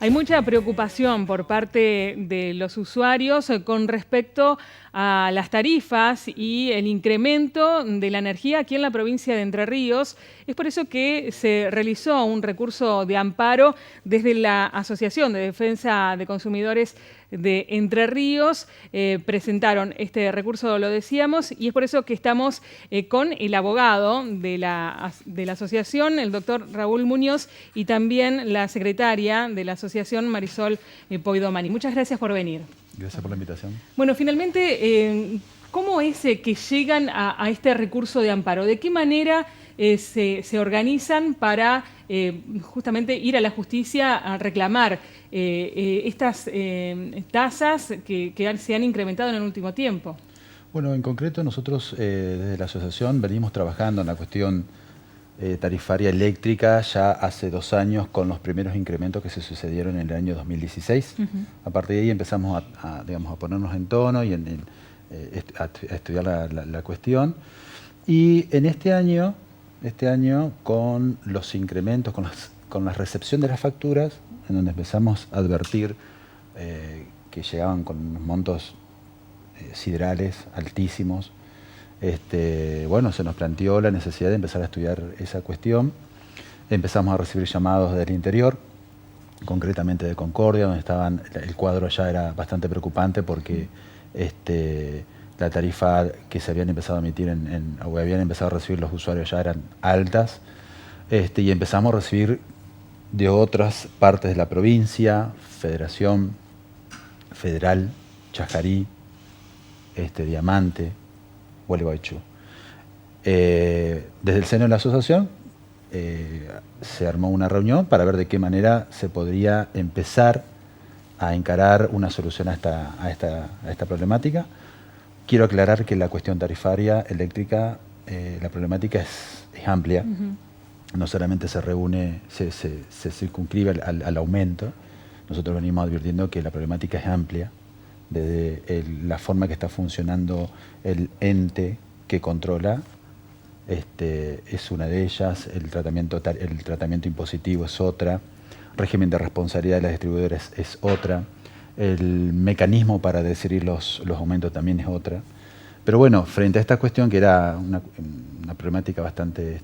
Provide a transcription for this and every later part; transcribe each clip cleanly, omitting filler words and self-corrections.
Hay mucha preocupación por parte de los usuarios con respecto a las tarifas y el incremento de la energía aquí en la provincia de Entre Ríos. Es por eso que se realizó un recurso de amparo desde la Asociación de Defensa de Consumidores de Entre Ríos. Presentaron este recurso, lo decíamos, y es por eso que estamos con el abogado de la asociación, el doctor Raúl Muñoz, y también la secretaria de la asociación, Marisol Poidomani. Muchas gracias por venir. Gracias por la invitación. Bueno, finalmente, ¿cómo es que llegan a este recurso de amparo? ¿De qué manera se organizan para justamente ir a la justicia a reclamar estas tasas que se han incrementado en el último tiempo? Bueno, en concreto nosotros desde la asociación venimos trabajando en la cuestión tarifaria eléctrica ya hace 2 años con los primeros incrementos que se sucedieron en el año 2016. A partir de ahí empezamos digamos, a ponernos en tono y a estudiar la cuestión. Y en este año con los incrementos, con la recepción de las facturas, en donde empezamos a advertir que llegaban con unos montos siderales altísimos, bueno, se nos planteó la necesidad de empezar a estudiar esa cuestión. Empezamos a recibir llamados del interior, concretamente de Concordia, donde el cuadro ya era bastante preocupante porque la tarifa que se habían empezado a emitir o habían empezado a recibir los usuarios ya eran altas, y empezamos a recibir de otras partes de la provincia, Federación, Federal, Chajarí, Diamante, Gualeguaychú. Desde el seno de la asociación se armó una reunión para ver de qué manera se podría empezar a encarar una solución a esta problemática. Quiero aclarar que la cuestión tarifaria eléctrica, la problemática es amplia. No solamente se reúne, se circunscribe al aumento. Nosotros venimos advirtiendo que la problemática es amplia, desde la forma que está funcionando el ente que controla, es una de ellas, el tratamiento impositivo es otra, régimen de responsabilidad de las distribuidoras es otra, el mecanismo para decidir los aumentos también es otra. Pero bueno, frente a esta cuestión que era una problemática bastante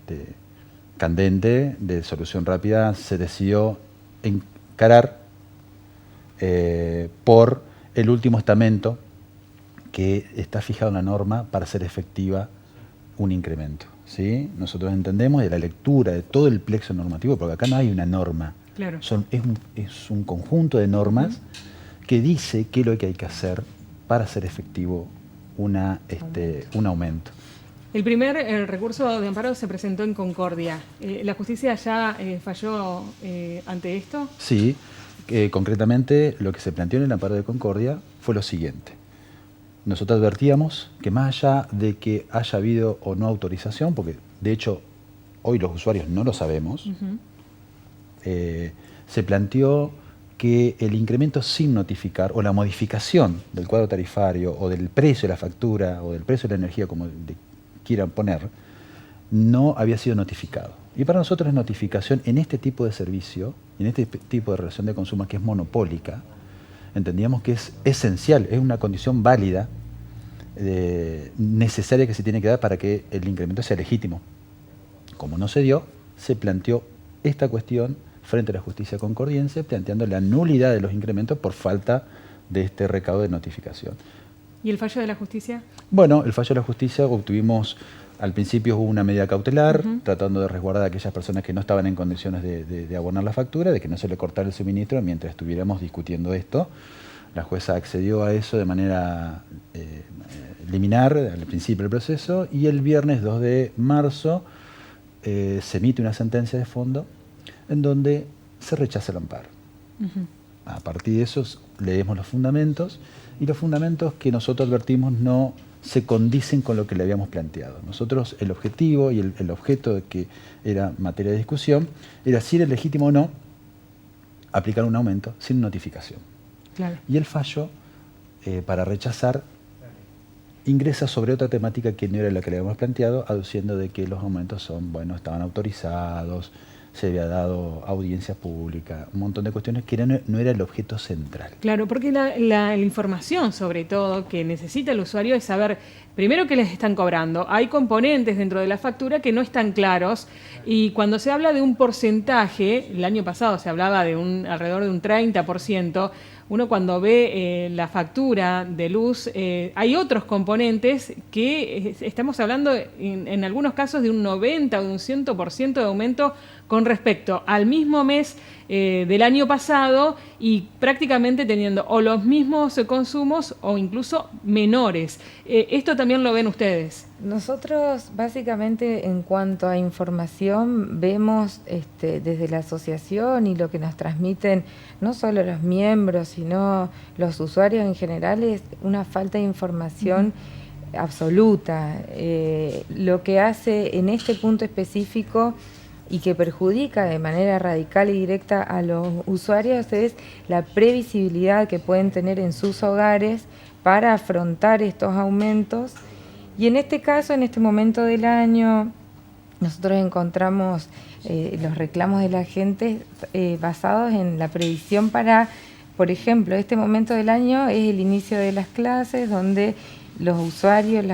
candente, de solución rápida, se decidió encarar por el último estamento que está fijado en la norma para hacer efectiva un incremento, ¿sí? Nosotros entendemos de la lectura de todo el plexo normativo, porque acá no hay una norma, claro. Es un conjunto de normas que dice qué es lo que hay que hacer para hacer efectivo un aumento. El primer recurso de amparo se presentó en Concordia. ¿La justicia ya falló ante esto? Sí, concretamente lo que se planteó en el amparo de Concordia fue lo siguiente. Nosotros advertíamos que más allá de que haya habido o no autorización, porque de hecho hoy los usuarios no lo sabemos, se planteó que el incremento sin notificar o la modificación del cuadro tarifario o del precio de la factura o del precio de la energía, como quieran poner, no había sido notificado. Y para nosotros la notificación en este tipo de servicio, en este tipo de relación de consumo que es monopólica, entendíamos que es esencial, es una condición válida, necesaria que se tiene que dar para que el incremento sea legítimo. Como no se dio, se planteó esta cuestión frente a la justicia concordiense, planteando la nulidad de los incrementos por falta de este recaudo de notificación. ¿Y el fallo de la justicia? Bueno, el fallo de la justicia obtuvimos, al principio hubo una medida cautelar, tratando de resguardar a aquellas personas que no estaban en condiciones de abonar la factura, de que no se le cortara el suministro mientras estuviéramos discutiendo esto. La jueza accedió a eso de manera liminar al principio del proceso, y el viernes 2 de marzo se emite una sentencia de fondo en donde se rechaza el amparo. A partir de eso leemos los fundamentos, y los fundamentos que nosotros advertimos no se condicen con lo que le habíamos planteado. Nosotros el objetivo y el objeto de que era materia de discusión era si era legítimo o no aplicar un aumento sin notificación. Claro. Y el fallo, para rechazar, ingresa sobre otra temática que no era la que le habíamos planteado, aduciendo de que los aumentos estaban autorizados, se había dado audiencia pública, un montón de cuestiones que no era el objeto central. Claro, porque la información, sobre todo, que necesita el usuario es saber, primero, qué les están cobrando. Hay componentes dentro de la factura que no están claros, y cuando se habla de un porcentaje, el año pasado se hablaba de alrededor de un 30%, uno cuando ve la factura de luz, hay otros componentes que estamos hablando en algunos casos de un 90 o de un 100% de aumento con respecto al mismo mes del año pasado, y prácticamente teniendo o los mismos consumos o incluso menores. ¿Esto también lo ven ustedes? Nosotros básicamente, en cuanto a información, vemos desde la asociación y lo que nos transmiten no solo los miembros, sino los usuarios en general, es una falta de información absoluta. Lo que hace en este punto específico y que perjudica de manera radical y directa a los usuarios es la previsibilidad que pueden tener en sus hogares para afrontar estos aumentos. Y en este caso, en este momento del año, nosotros encontramos los reclamos de la gente basados en la previsión para, por ejemplo, este momento del año es el inicio de las clases, donde los usuarios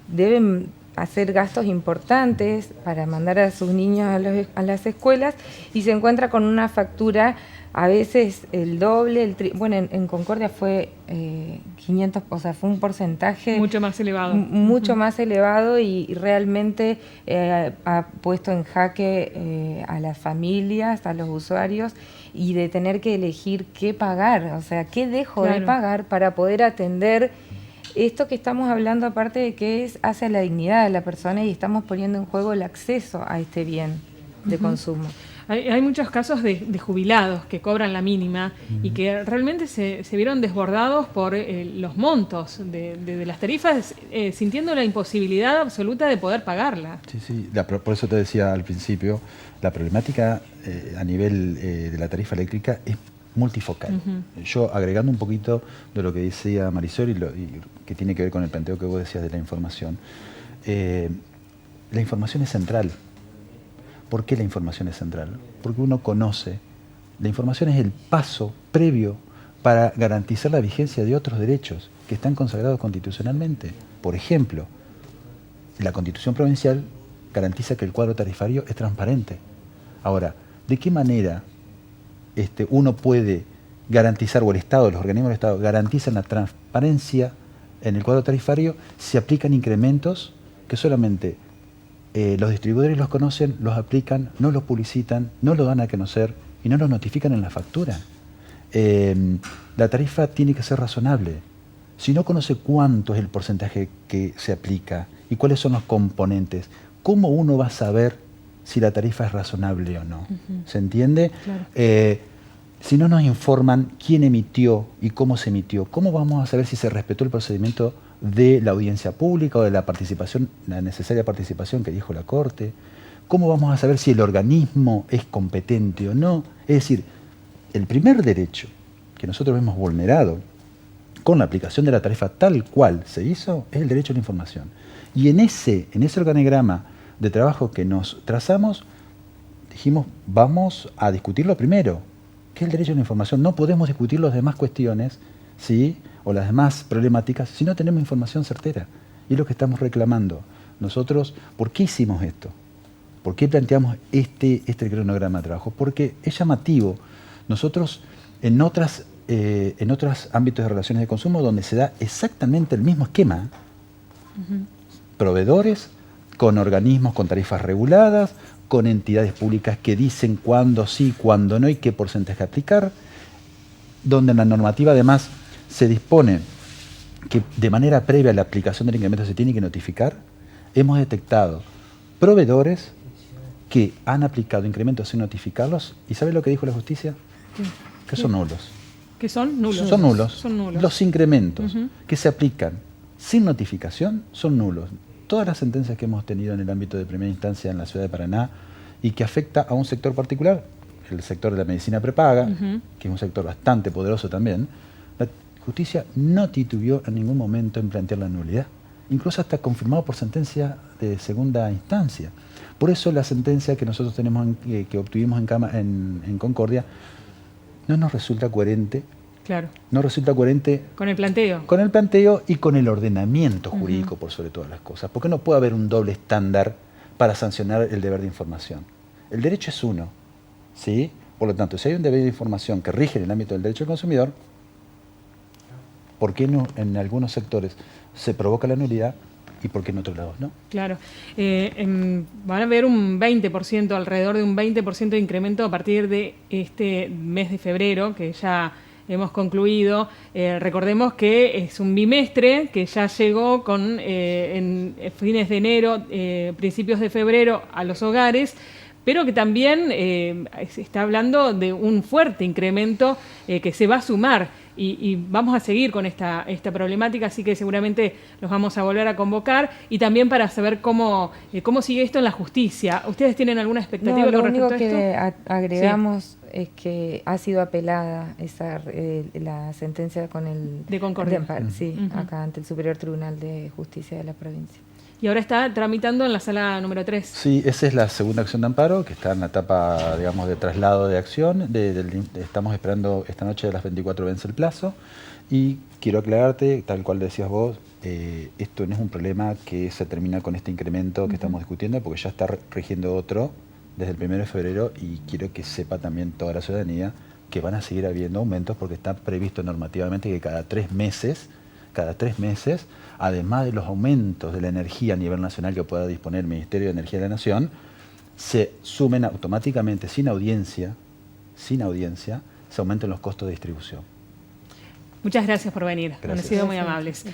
deben hacer gastos importantes para mandar a sus niños a las escuelas, y se encuentra con una factura a veces el doble, bueno, en Concordia fue 500, o sea, fue un porcentaje mucho más elevado. Mucho más elevado, y realmente ha puesto en jaque a las familias, a los usuarios, y de tener que elegir qué pagar, o sea, qué dejo de pagar para poder atender esto que estamos hablando, aparte de que es hacia la dignidad de la persona, y estamos poniendo en juego el acceso a este bien de consumo. Hay muchos casos de jubilados que cobran la mínima y que realmente se vieron desbordados por los montos de las tarifas, sintiendo la imposibilidad absoluta de poder pagarla. Sí, por eso te decía al principio, la problemática a nivel de la tarifa eléctrica es multifocal. Yo, agregando un poquito de lo que decía Marisol y que tiene que ver con el planteo que vos decías de la información es central. ¿Por qué la información es central? Porque uno conoce, la información es el paso previo para garantizar la vigencia de otros derechos que están consagrados constitucionalmente. Por ejemplo, la Constitución provincial garantiza que el cuadro tarifario es transparente. Ahora, ¿de qué manera uno puede garantizar, o el Estado, los organismos del Estado, garantizan la transparencia en el cuadro tarifario si aplican incrementos que solamente los distribuidores los conocen, los aplican, no los publicitan, no los dan a conocer y no los notifican en la factura? La tarifa tiene que ser razonable. Si no conoce cuánto es el porcentaje que se aplica y cuáles son los componentes, ¿cómo uno va a saber si la tarifa es razonable o no? ¿Se entiende? Claro. Si no nos informan quién emitió y cómo se emitió, ¿cómo vamos a saber si se respetó el procedimiento de la audiencia pública o de la participación, la necesaria participación que dijo la Corte? ¿Cómo vamos a saber si el organismo es competente o no? Es decir, el primer derecho que nosotros hemos vulnerado con la aplicación de la tarifa tal cual se hizo es el derecho a la información. Y en ese organigrama de trabajo que nos trazamos, dijimos, vamos a discutirlo primero, que es el derecho a la información. No podemos discutir las demás cuestiones, ¿sí?, o las demás problemáticas, si no tenemos información certera. Y es lo que estamos reclamando. Nosotros, ¿por qué hicimos esto? ¿Por qué planteamos este cronograma de trabajo? Porque es llamativo. Nosotros, en otros ámbitos de relaciones de consumo, donde se da exactamente el mismo esquema, proveedores con organismos con tarifas reguladas, con entidades públicas que dicen cuándo sí, cuándo no y qué porcentaje aplicar, donde en la normativa además se dispone que de manera previa a la aplicación del incremento se tiene que notificar. Hemos detectado proveedores que han aplicado incrementos sin notificarlos, y ¿sabe lo que dijo la justicia? Que son nulos. ¿Que son nulos? Son nulos. Son nulos. Los incrementos que se aplican sin notificación son nulos. Todas las sentencias que hemos tenido en el ámbito de primera instancia en la ciudad de Paraná y que afecta a un sector particular, el sector de la medicina prepaga, que es un sector bastante poderoso también, la justicia no titubeó en ningún momento en plantear la nulidad, incluso hasta confirmado por sentencia de segunda instancia. Por eso la sentencia que nosotros tenemos que obtuvimos en Concordia no nos resulta coherente. Claro. No resulta coherente con el planteo. Con el planteo y con el ordenamiento jurídico, por sobre todas las cosas. Porque no puede haber un doble estándar para sancionar el deber de información. El derecho es uno, ¿sí? Por lo tanto, si hay un deber de información que rige en el ámbito del derecho del consumidor, ¿por qué no en algunos sectores se provoca la nulidad y por qué en otros lados no? Claro. Van a haber un 20%, alrededor de un 20% de incremento a partir de este mes de febrero, que ya hemos concluido. Recordemos que es un bimestre que ya llegó en fines de enero, principios de febrero a los hogares, pero que también se está hablando de un fuerte incremento que se va a sumar y vamos a seguir con esta problemática, así que seguramente los vamos a volver a convocar y también para saber cómo sigue esto en la justicia. ¿Ustedes tienen alguna expectativa con respecto a esto? Lo único que agregamos es que ha sido apelada la sentencia de Concordia. Acá ante el Superior Tribunal de Justicia de la provincia. Y ahora está tramitando en la sala número 3. Sí, esa es la segunda acción de amparo, que está en la etapa, digamos, de traslado de acción. Estamos esperando esta noche de las 24 vence el plazo. Y quiero aclararte, tal cual decías vos, esto no es un problema que se termina con este incremento que estamos discutiendo, porque ya está rigiendo otro desde el 1 de febrero y quiero que sepa también toda la ciudadanía que van a seguir habiendo aumentos porque está previsto normativamente que cada tres meses, además de los aumentos de la energía a nivel nacional que pueda disponer el Ministerio de Energía de la Nación, se sumen automáticamente, sin audiencia, se aumenten los costos de distribución. Muchas gracias por venir. Gracias. Han sido muy amables.